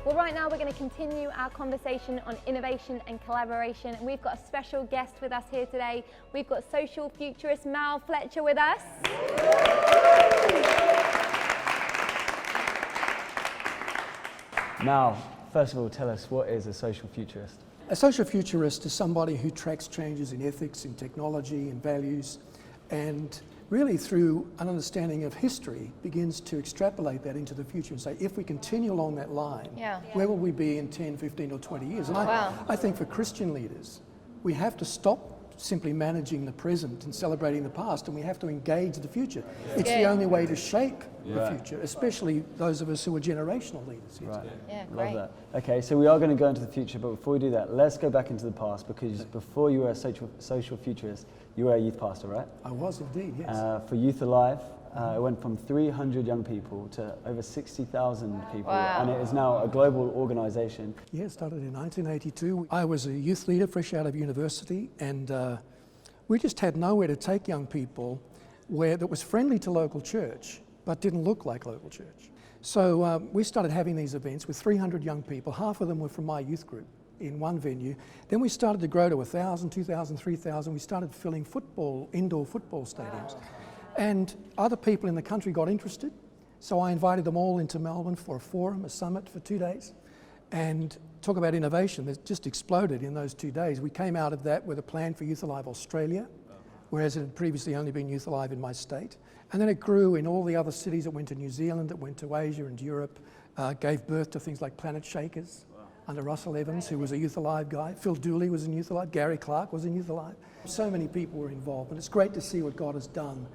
Well, right now we're going to continue our conversation on innovation and collaboration, and we've got a special guest with us here today. We've got Social Futurist Mal Fletcher with us. Mal, first of all, tell us, what is a social futurist? A social futurist is somebody who tracks changes in ethics, in technology, in values, and really through an understanding of history begins to extrapolate that into the future and say, if we continue along that line, where will we be in 10, 15 or 20 years? And I think for Christian leaders, we have to stop simply managing the present and celebrating the past, and we have to engage the future. It's the only way to shape the future, especially those of us who are generational leaders. Right. Yeah, Love that. Okay, so we are going to go into the future, but before we do that, let's go back into the past, because before you were a social futurist, you were a youth pastor, right? I was indeed, yes. For Youth Alive, it went from 300 young people to over 60,000 people, and it is now a global organisation. Yeah, it started in 1982. I was a youth leader fresh out of university, and we just had nowhere to take young people that was friendly to local church, but didn't look like local church. So we started having these events with 300 young people. Half of them were from my youth group in one venue. Then we started to grow to 1,000, 2,000, 3,000. We started filling indoor football stadiums. And other people in the country got interested, so I invited them all into Melbourne for a forum, a summit for 2 days. And talk about innovation, that just exploded in those 2 days. We came out of that with a plan for Youth Alive Australia, whereas it had previously only been Youth Alive in my state. And then it grew in all the other cities. It went to New Zealand, it went to Asia and Europe, gave birth to things like Planet Shakers under Russell Evans, who was a Youth Alive guy. Phil Dooley was in Youth Alive, Gary Clark was in Youth Alive. So many people were involved, and it's great to see what God has done.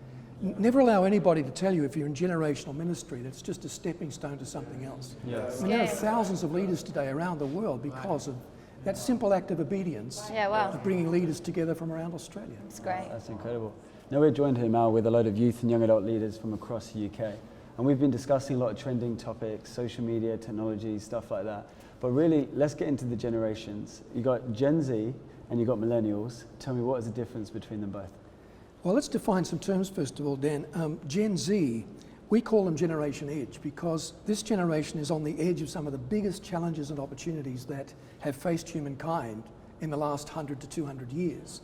Never allow anybody to tell you if you're in generational ministry that's just a stepping stone to something else. Yes. We know thousands of leaders today around the world because of that simple act of obedience of bringing leaders together from around Australia. It's great. That's incredible. Now we're joined here, Mal, with a load of youth and young adult leaders from across the UK. And we've been discussing a lot of trending topics, social media, technology, stuff like that. But really, let's get into the generations. You got Gen Z and you got millennials. Tell me, what is the difference between them both? Well, let's define some terms first of all, Dan. Gen Z, we call them Generation Edge because this generation is on the edge of some of the biggest challenges and opportunities that have faced humankind in the last 100 to 200 years.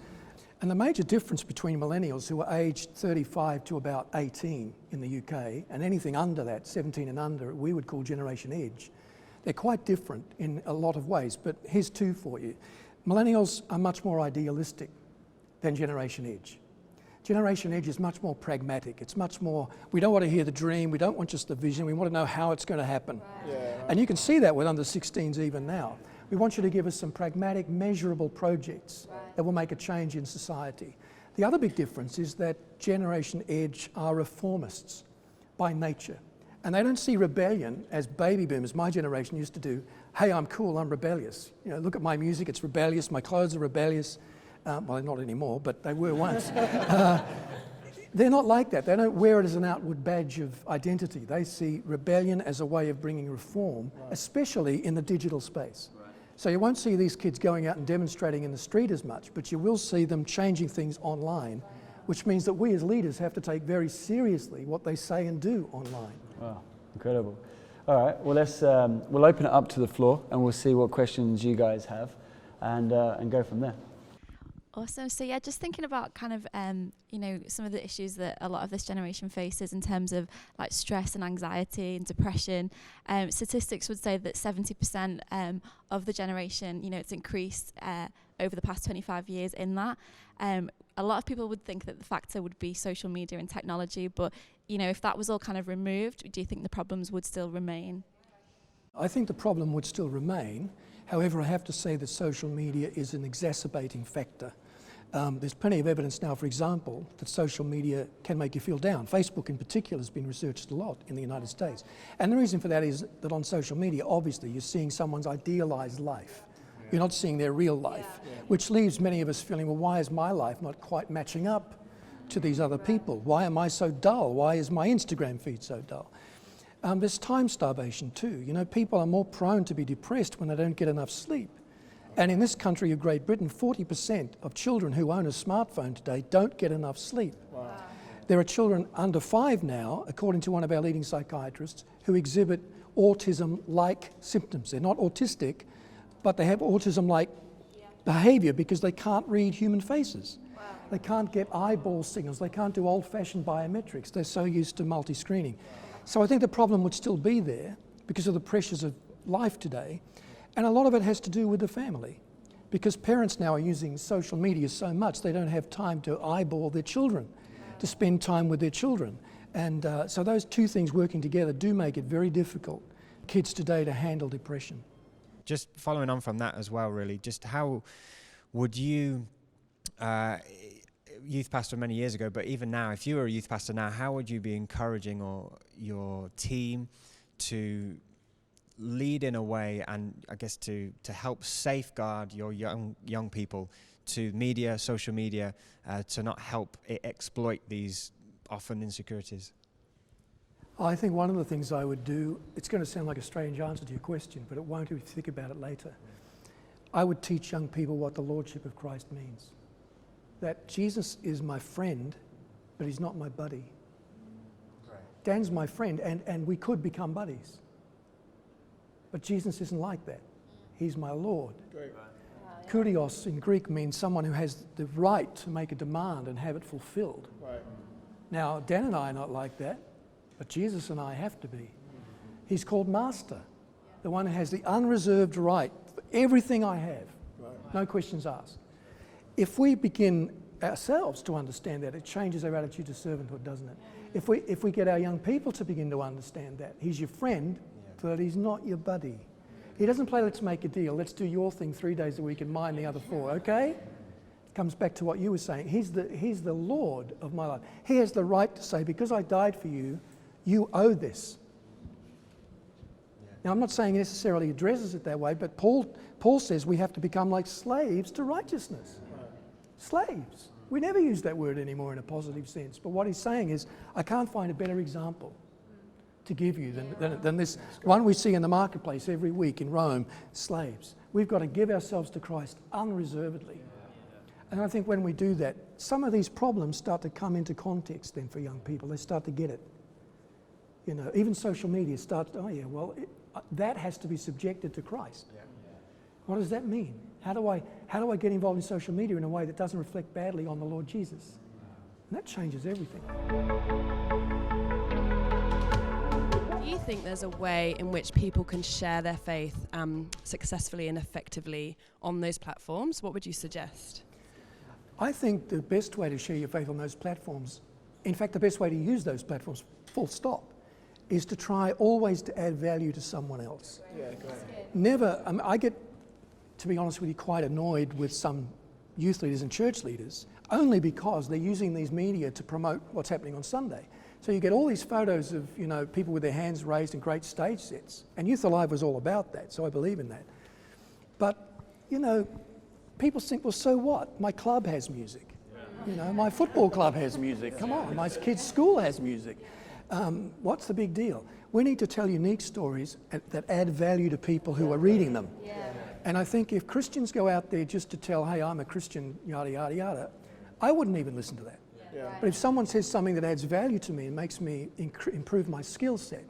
And the major difference between millennials, who are aged 35 to about 18 in the UK, and anything under that, 17 and under, we would call Generation Edge. They're quite different in a lot of ways, but here's two for you. Millennials are much more idealistic than Generation Edge. Generation Edge is much more pragmatic. It's much more, we don't want to hear the dream, we don't want just the vision, we want to know how it's going to happen. And you can see that with under 16s even now. We want you to give us some pragmatic, measurable projects that will make a change in society. The other big difference is that Generation Edge are reformists by nature. And they don't see rebellion as baby boomers, my generation, used to do. Hey, I'm cool, I'm rebellious. You know, look at my music, it's rebellious, my clothes are rebellious. Well, not anymore, but they were once. They're not like that. They don't wear it as an outward badge of identity. They see rebellion as a way of bringing reform, especially in the digital space. So you won't see these kids going out and demonstrating in the street as much, but you will see them changing things online, which means that we as leaders have to take very seriously what they say and do online. Wow, incredible. All right, well, we'll open it up to the floor and we'll see what questions you guys have and go from there. Awesome. So yeah, just thinking about kind of, some of the issues that a lot of this generation faces in terms of like stress and anxiety and depression. Statistics would say that 70% of the generation, it's increased over the past 25 years in that. A lot of people would think that the factor would be social media and technology, but, if that was all kind of removed, do you think the problems would still remain? I think the problem would still remain. However, I have to say that social media is an exacerbating factor. There's plenty of evidence now, for example, that social media can make you feel down. Facebook in particular has been researched a lot in the United States. And the reason for that is that on social media, obviously, you're seeing someone's idealized life. You're not seeing their real life, which leaves many of us feeling, well, why is my life not quite matching up to these other people? Why am I so dull? Why is my Instagram feed so dull? There's time starvation too. People are more prone to be depressed when they don't get enough sleep. And in this country of Great Britain, 40% of children who own a smartphone today don't get enough sleep. Wow. There are children under 5 now, according to one of our leading psychiatrists, who exhibit autism-like symptoms. They're not autistic, but they have autism-like behaviour because they can't read human faces. Wow. They can't get eyeball signals. They can't do old-fashioned biometrics. They're so used to multi-screening. So I think the problem would still be there because of the pressures of life today. And a lot of it has to do with the family, because parents now are using social media so much they don't have time to eyeball their children, to spend time with their children. And so those two things working together do make it very difficult for kids today to handle depression. Just following on from that as well, really, just how would you, youth pastor many years ago, but even now, if you were a youth pastor now, how would you be encouraging your team to lead in a way, and I guess to help safeguard your young people to media, social media, to not help it exploit these often insecurities? I think one of the things I would do, it's going to sound like a strange answer to your question, but it won't if you think about it later. I would teach young people what the Lordship of Christ means. That Jesus is my friend, but he's not my buddy. Right. Dan's my friend, and we could become buddies. But Jesus isn't like that. He's my Lord. Great. Kurios in Greek means someone who has the right to make a demand and have it fulfilled. Right. Now, Dan and I are not like that, but Jesus and I have to be. He's called Master, the one who has the unreserved right for everything I have, no questions asked. If we begin ourselves to understand that, it changes our attitude to servanthood, doesn't it? If we get our young people to begin to understand that, he's your friend, but he's not your buddy. He doesn't play let's make a deal, let's do your thing 3 days a week and mine the other 4, okay? Comes back to what you were saying. He's the Lord of my life. He has the right to say, because I died for you, you owe this. Now, I'm not saying he necessarily addresses it that way, but Paul says we have to become like slaves to righteousness. Slaves. We never use that word anymore in a positive sense. But what he's saying is, I can't find a better example to give you than this one we see in the marketplace every week in Rome, slaves. We've got to give ourselves to Christ unreservedly. And I think when we do that, some of these problems start to come into context then for young people. They start to get it. You know, even social media starts, oh yeah, well, that has to be subjected to Christ. What does that mean? How do I get involved in social media in a way that doesn't reflect badly on the Lord Jesus? And that changes everything. Do you think there's a way in which people can share their faith successfully and effectively on those platforms? What would you suggest? I think the best way to share your faith on those platforms, in fact, the best way to use those platforms, full stop, is to try always to add value to someone else. Yeah, never, I get, to be honest with you, quite annoyed with some youth leaders and church leaders, only because they're using these media to promote what's happening on Sunday. So you get all these photos of, you know, people with their hands raised in great stage sets. And Youth Alive was all about that, so I believe in that. But, you know, people think, well, so what? My club has music. You know, my football club has music. Come on, my kids' school has music. What's the big deal? We need to tell unique stories that add value to people who are reading them. Yeah. And I think if Christians go out there just to tell, hey, I'm a Christian, yada, yada, yada, I wouldn't even listen to that. Yeah. But if someone says something that adds value to me and makes me improve my skill set,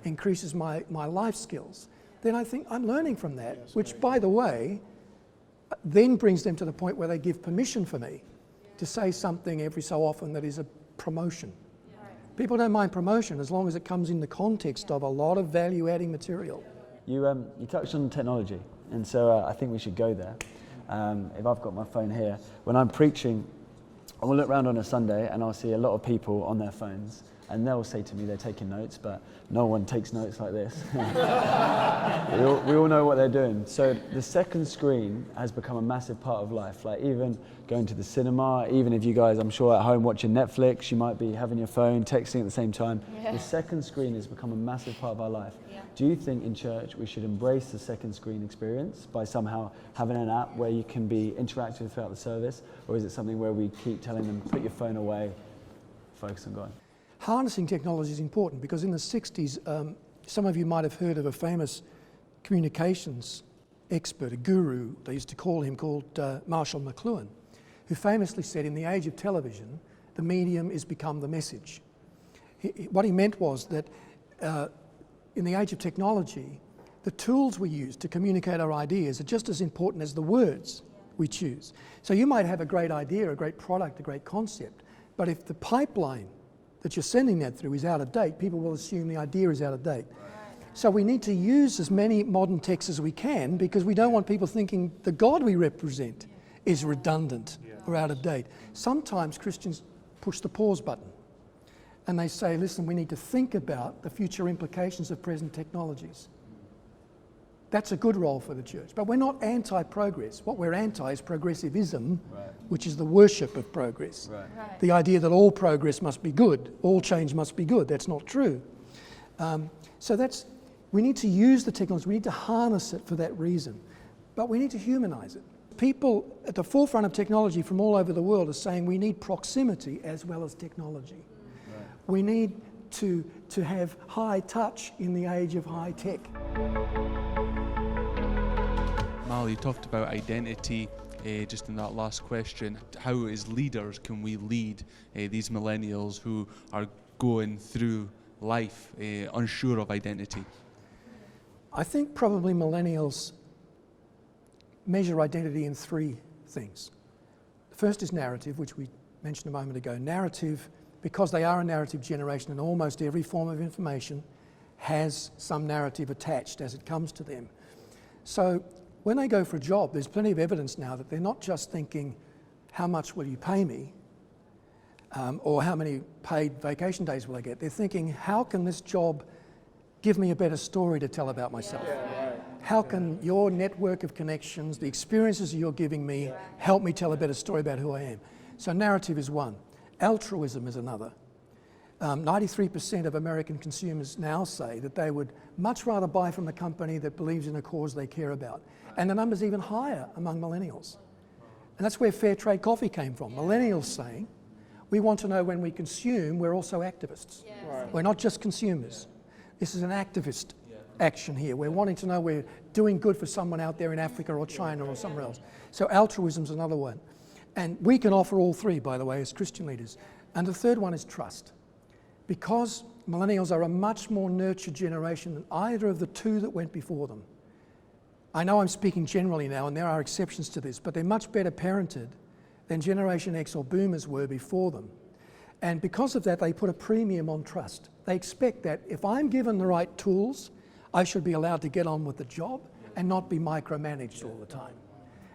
increases my life skills, then I think I'm learning from that, which, by the way, then brings them to the point where they give permission for me to say something every so often that is a promotion. People don't mind promotion as long as it comes in the context of a lot of value-adding material. You touched on technology, and so I think we should go there. If I've got my phone here, when I'm preaching, I will look around on a Sunday and I'll see a lot of people on their phones, and they'll say to me they're taking notes, but no one takes notes like this. we all know what they're doing. So the second screen has become a massive part of life. Like even going to the cinema, even if you guys, I'm sure at home watching Netflix, you might be having your phone, texting at the same time. Yeah. The second screen has become a massive part of our life. Yeah. Do you think in church we should embrace the second screen experience by somehow having an app where you can be interactive throughout the service? Or is it something where we keep telling them, put your phone away, focus on God? Harnessing technology is important because in the 60s, some of you might have heard of a famous communications expert, a guru, they used to call him, called Marshall McLuhan, who famously said in the age of television, The medium is become the message. What he meant was that in the age of technology, the tools we use to communicate our ideas are just as important as the words we choose. So you might have a great idea, a great product, a great concept, but if the pipeline that you're sending that through is out of date, people will assume the idea is out of date. So we need to use as many modern texts as we can, because we don't want people thinking the God we represent is redundant or out of date. Sometimes Christians push the pause button and they say, listen, we need to think about the future implications of present technologies. That's a good role for the church. But we're not anti-progress. What we're anti is progressivism, which is the worship of progress. The idea that all progress must be good, all change must be good. That's not true. We need to use the technology, we need to harness it for that reason. But we need to humanize it. People at the forefront of technology from all over the world are saying we need proximity as well as technology. We need to have high touch in the age of high tech. Mal, you talked about identity just in that last question. How as leaders can we lead these millennials who are going through life unsure of identity? I think probably millennials measure identity in three things. The first is narrative, which we mentioned a moment ago. Narrative, because they are a narrative generation and almost every form of information has some narrative attached as it comes to them. So when they go for a job, there's plenty of evidence now that they're not just thinking, how much will you pay me? Or how many paid vacation days will I get? They're thinking, how can this job give me a better story to tell about myself? How can your network of connections, the experiences you're giving me, help me tell a better story about who I am? So narrative is one. Altruism is another. 93% of American consumers now say that they would much rather buy from a company that believes in a cause they care about. And the number's even higher among millennials. And that's where fair trade coffee came from. Millennials saying, we want to know when we consume, we're also activists. We're not just consumers. This is an activist action here. We're wanting to know we're doing good for someone out there in Africa or China or somewhere else. So altruism's another one. And we can offer all three, by the way, as Christian leaders. And the third one is trust. Because millennials are a much more nurtured generation than either of the two that went before them. I know I'm speaking generally now, and there are exceptions to this, but they're much better parented than Generation X or Boomers were before them. And because of that, they put a premium on trust. They expect that if I'm given the right tools, I should be allowed to get on with the job and not be micromanaged all the time.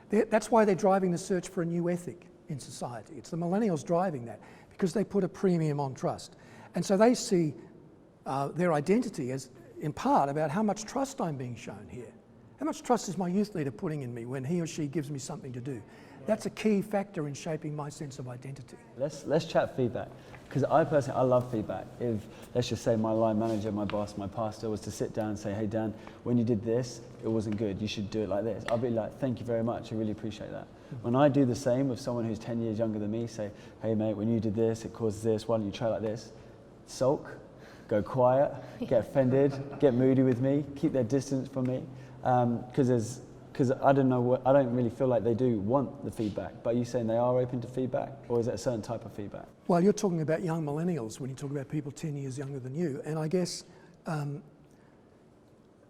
That's why they're driving the search for a new ethic in society. It's the millennials driving that, because they put a premium on trust. And so they see their identity as, in part, about how much trust I'm being shown here. How much trust is my youth leader putting in me when he or she gives me something to do? That's a key factor in shaping my sense of identity. Let's chat feedback, because I personally, I love feedback. If, let's just say my line manager, my boss, my pastor was to sit down and say, hey Dan, when you did this, it wasn't good, you should do it like this. I'll be like, thank you very much, I really appreciate that. When I do the same with someone who's 10 years younger than me, say, hey mate, when you did this, it caused this, why don't you try like this? Sulk, go quiet, get offended, get moody with me, keep their distance from me, because I don't really feel like they do want the feedback. But are you saying they are open to feedback, or is it a certain type of feedback? Well, you're talking about young millennials when you talk about people 10 years younger than you. And I guess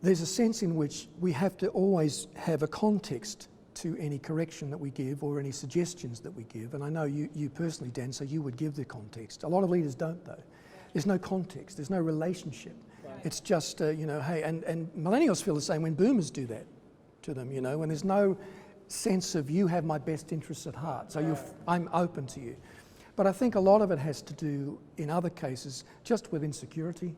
there's a sense in which we have to always have a context to any correction that we give or any suggestions that we give. And I know you personally, Dan, so you would give the context. A lot of leaders don't, though. There's no context, there's no relationship. It's just, hey, and millennials feel the same when boomers do that to them, when there's no sense of you have my best interests at heart, so I'm open to you. But I think a lot of it has to do, in other cases, just with insecurity,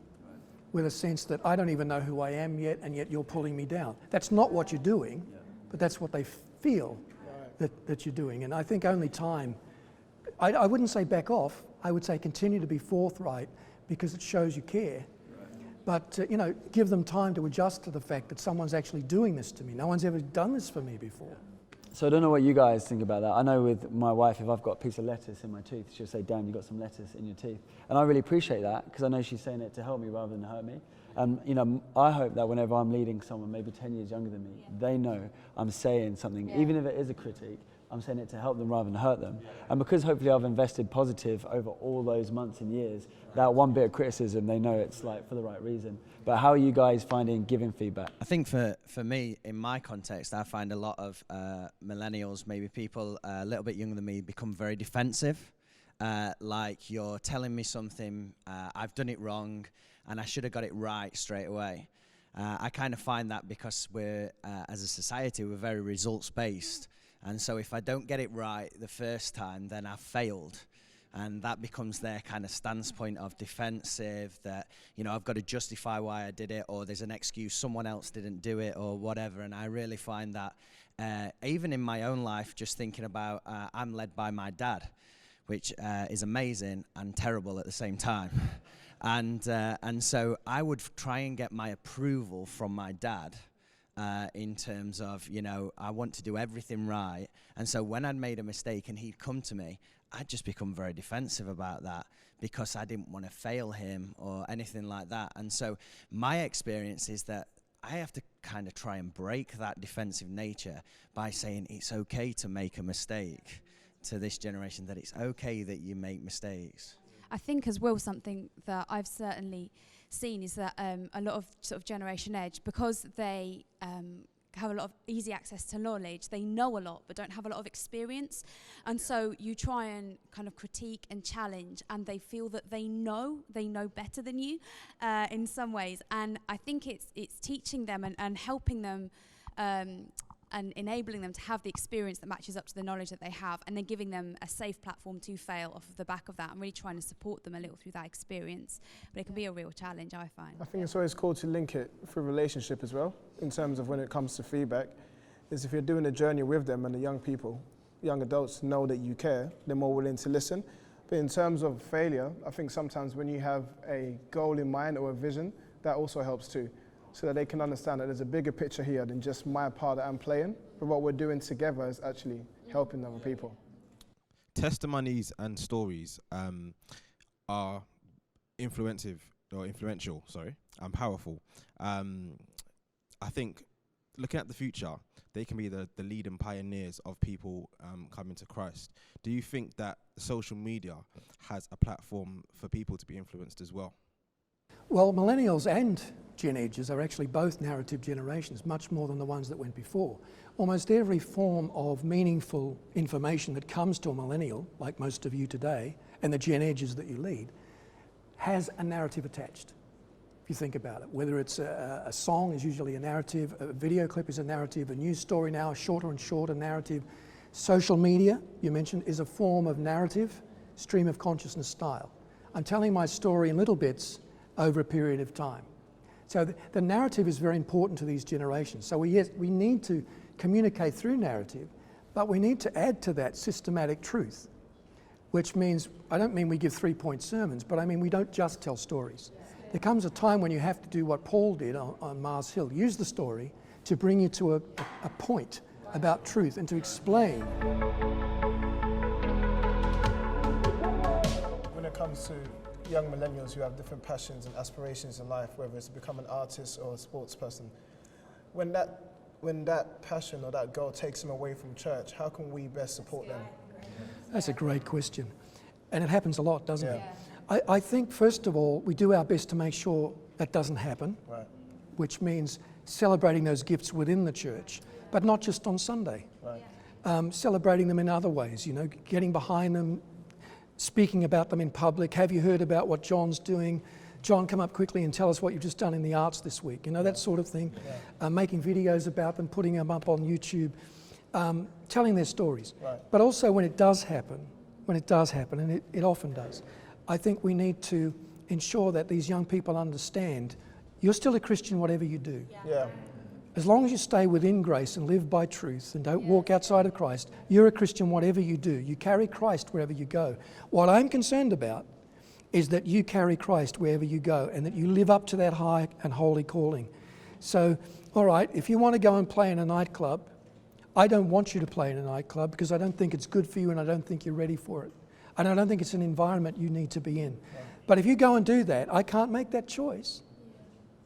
with a sense that I don't even know who I am yet, and yet you're pulling me down. That's not what you're doing, but that's what they feel that you're doing. And I think only time, I wouldn't say back off, I would say continue to be forthright, because it shows you care. But, give them time to adjust to the fact that someone's actually doing this to me. No one's ever done this for me before. So I don't know what you guys think about that. I know with my wife, if I've got a piece of lettuce in my tooth, she'll say, Dan, you've got some lettuce in your teeth. And I really appreciate that, because I know she's saying it to help me rather than hurt me. And, I hope that whenever I'm leading someone maybe 10 years younger than me, they know I'm saying something, even if it is a critique, I'm saying it to help them rather than hurt them. And because hopefully I've invested positive over all those months and years, that one bit of criticism, they know it's like for the right reason. But how are you guys finding giving feedback? I think for me, in my context, I find a lot of millennials, maybe people a little bit younger than me, become very defensive. Like, you're telling me something, I've done it wrong, and I should have got it right straight away. I kind of find that because we're, as a society, we're very results-based. And so if I don't get it right the first time, then I've failed. And that becomes their kind of stance point of defensive, that, you know, I've got to justify why I did it, or there's an excuse, someone else didn't do it, or whatever. And I really find that, even in my own life, just thinking about, I'm led by my dad, which is amazing and terrible at the same time. And so I would try and get my approval from my dad, in terms of, you know, I want to do everything right. And so when I'd made a mistake and he'd come to me, I'd just become very defensive about that because I didn't want to fail him or anything like that. And so my experience is that I have to kind of try and break that defensive nature by saying it's okay to make a mistake to this generation, that it's okay that you make mistakes. I think as well, something that I've certainly seen is that a lot of sort of Generation Edge, because they have a lot of easy access to knowledge, they know a lot but don't have a lot of experience, and so you try and kind of critique and challenge, and they feel that they know better than you in some ways. And I think it's teaching them and helping them and enabling them to have the experience that matches up to the knowledge that they have, and then giving them a safe platform to fail off of the back of that, and really trying to support them a little through that experience. But it can be a real challenge, I find. I think it's always cool to link it through relationship as well, in terms of when it comes to feedback, is if you're doing a journey with them and the young people, young adults know that you care, they're more willing to listen. But in terms of failure, I think sometimes when you have a goal in mind or a vision, that also helps too, so that they can understand that there's a bigger picture here than just my part that I'm playing, but what we're doing together is actually helping other people. Testimonies and stories are influential, and powerful. I think looking at the future, they can be the leading pioneers of people coming to Christ. Do you think that social media has a platform for people to be influenced as well? Well, millennials and Gen Edges are actually both narrative generations, much more than the ones that went before. Almost every form of meaningful information that comes to a millennial, like most of you today, and the Gen Edges that you lead, has a narrative attached. If you think about it, whether it's a song is usually a narrative, a video clip is a narrative, a news story now, a shorter and shorter narrative. Social media, you mentioned, is a form of narrative, stream of consciousness style. I'm telling my story in little bits over a period of time. So the narrative is very important to these generations. So we need to communicate through narrative, but we need to add to that systematic truth, which means, I don't mean we give 3-point sermons, but I mean we don't just tell stories. There comes a time when you have to do what Paul did on Mars Hill, use the story to bring you to a point about truth and to explain. When it comes to young millennials who have different passions and aspirations in life, whether it's to become an artist or a sports person, when that passion or that goal takes them away from church, how can we best support them? That's a great question. And it happens a lot, doesn't it? I think, first of all, we do our best to make sure that doesn't happen, Right. which means celebrating those gifts within the church, but not just on Sunday. Right. Celebrating them in other ways, you know, getting behind them, speaking about them in public. Have you heard about what John's doing? John, come up quickly and tell us what you've just done in the arts this week. You know, that sort of thing. Making videos about them, putting them up on YouTube, telling their stories. Right. But also when it does happen, and it often does, I think we need to ensure that these young people understand you're still a Christian whatever you do. Yeah. As long as you stay within grace and live by truth and don't walk outside of Christ, you're a Christian whatever you do. You carry Christ wherever you go. What I'm concerned about is that you carry Christ wherever you go and that you live up to that high and holy calling. So, all right, if you want to go and play in a nightclub, I don't want you to play in a nightclub because I don't think it's good for you and I don't think you're ready for it. And I don't think it's an environment you need to be in. But if you go and do that, I can't make that choice.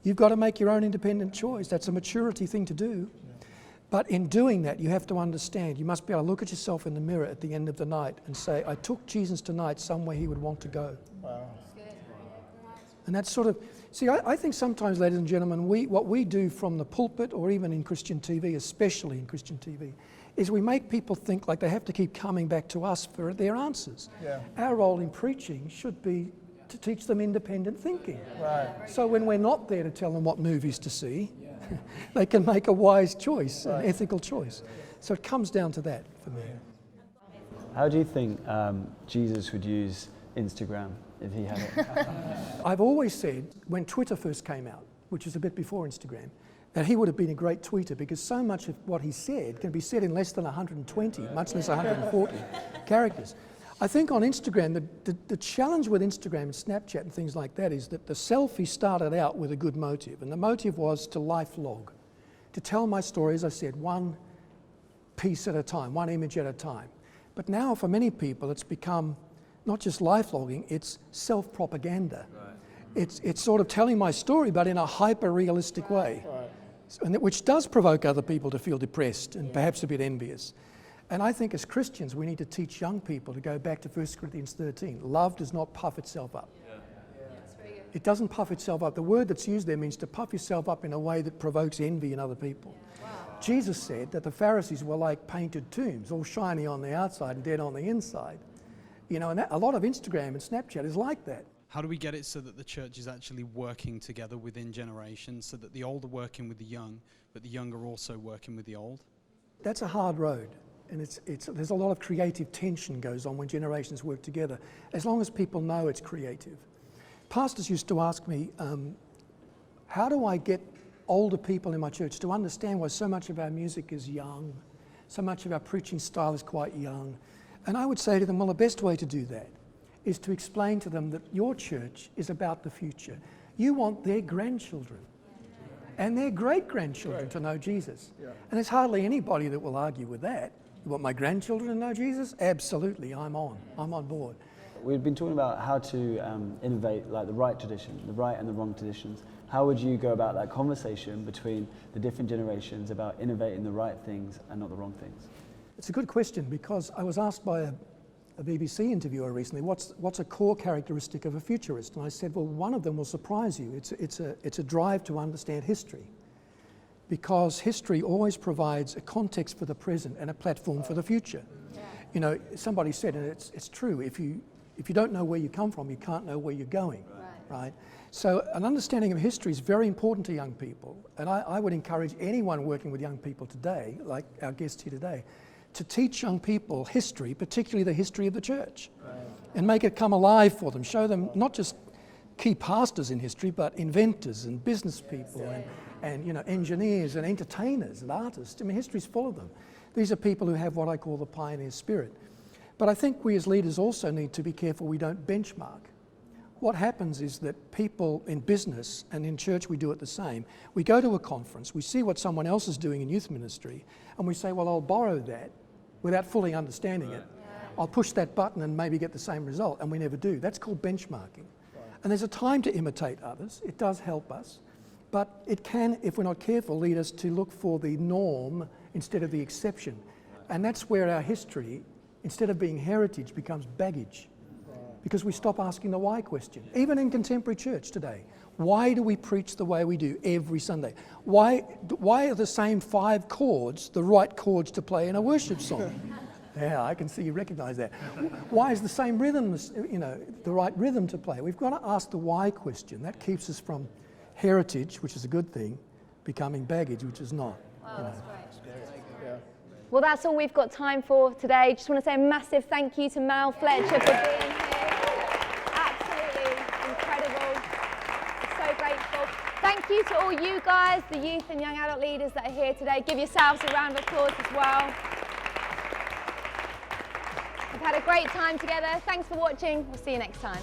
You've got to make your own independent choice. That's a maturity thing to do. But in doing that, you have to understand, you must be able to look at yourself in the mirror at the end of the night and say, I took Jesus tonight somewhere he would want to go. Wow. And that's sort of, see, I think sometimes, ladies and gentlemen, what we do from the pulpit, or even in Christian TV, especially in Christian TV, is we make people think like they have to keep coming back to us for their answers. Yeah. Our role in preaching should be to teach them independent thinking. Right. So when we're not there to tell them what movies to see, they can make a wise choice, an ethical choice. So it comes down to that for me. How do you think Jesus would use Instagram if he had it? I've always said, when Twitter first came out, which is a bit before Instagram, that he would have been a great tweeter, because so much of what he said can be said in less than 120, much less 140 characters. I think on Instagram, the challenge with Instagram and Snapchat and things like that is that the selfie started out with a good motive, and the motive was to life log, to tell my story, as I said, one piece at a time, one image at a time. But now for many people it's become not just life logging, it's self-propaganda. Right. It's sort of telling my story but in a hyper-realistic way, and which does provoke other people to feel depressed and perhaps a bit envious. And I think as Christians we need to teach young people to go back to 1 Corinthians 13. Love does not puff itself up. It doesn't puff itself up. The word that's used there means to puff yourself up in a way that provokes envy in other people. Wow. Jesus said that the Pharisees were like painted tombs, all shiny on the outside and dead on the inside. You know, and a lot of Instagram and Snapchat is like that. How do we get it so that the church is actually working together within generations, so that the old are working with the young, but the young are also working with the old? That's a hard road. And there's a lot of creative tension goes on when generations work together, as long as people know it's creative. Pastors used to ask me, how do I get older people in my church to understand why so much of our music is young, so much of our preaching style is quite young? And I would say to them, well, the best way to do that is to explain to them that your church is about the future. You want their grandchildren and their great-grandchildren to know Jesus. Yeah. And there's hardly anybody that will argue with that. You want my grandchildren to know Jesus? Absolutely, I'm on board. We've been talking about how to innovate, like the right tradition, the right and the wrong traditions. How would you go about that conversation between the different generations about innovating the right things and not the wrong things? It's a good question, because I was asked by a BBC interviewer recently, what's a core characteristic of a futurist? And I said, well, one of them will surprise you. It's a drive to understand history, because history always provides a context for the present and a platform for the future. Yeah. You know, somebody said, and it's true, if you don't know where you come from, you can't know where you're going, right? So an understanding of history is very important to young people, and I would encourage anyone working with young people today, like our guest here today, to teach young people history, particularly the history of the church, and make it come alive for them. Show them not just key pastors in history, but inventors and business people and you know, engineers and entertainers and artists. I mean, history's full of them. These are people who have what I call the pioneer spirit. But I think we as leaders also need to be careful we don't benchmark. What happens is that people in business and in church, we do it the same. We go to a conference, we see what someone else is doing in youth ministry, and we say, well, I'll borrow that without fully understanding it. I'll push that button and maybe get the same result, and we never do. That's called benchmarking. And there's a time to imitate others. It does help us, but it can, if we're not careful, lead us to look for the norm instead of the exception. And that's where our history, instead of being heritage, becomes baggage, because we stop asking the why question. Even in contemporary church today, why do we preach the way we do every Sunday? Why are the same 5 chords the right chords to play in a worship song? Yeah, I can see you recognize that. Why is the same rhythm, you know, the right rhythm to play? We've got to ask the why question. That keeps us from heritage, which is a good thing, becoming baggage, which is not. Wow, that's great. Well, that's all we've got time for today. Just want to say a massive thank you to Mal Fletcher for being here. Absolutely incredible. So grateful. Thank you to all you guys, the youth and young adult leaders that are here today. Give yourselves a round of applause as well. We've had a great time together. Thanks for watching. We'll see you next time.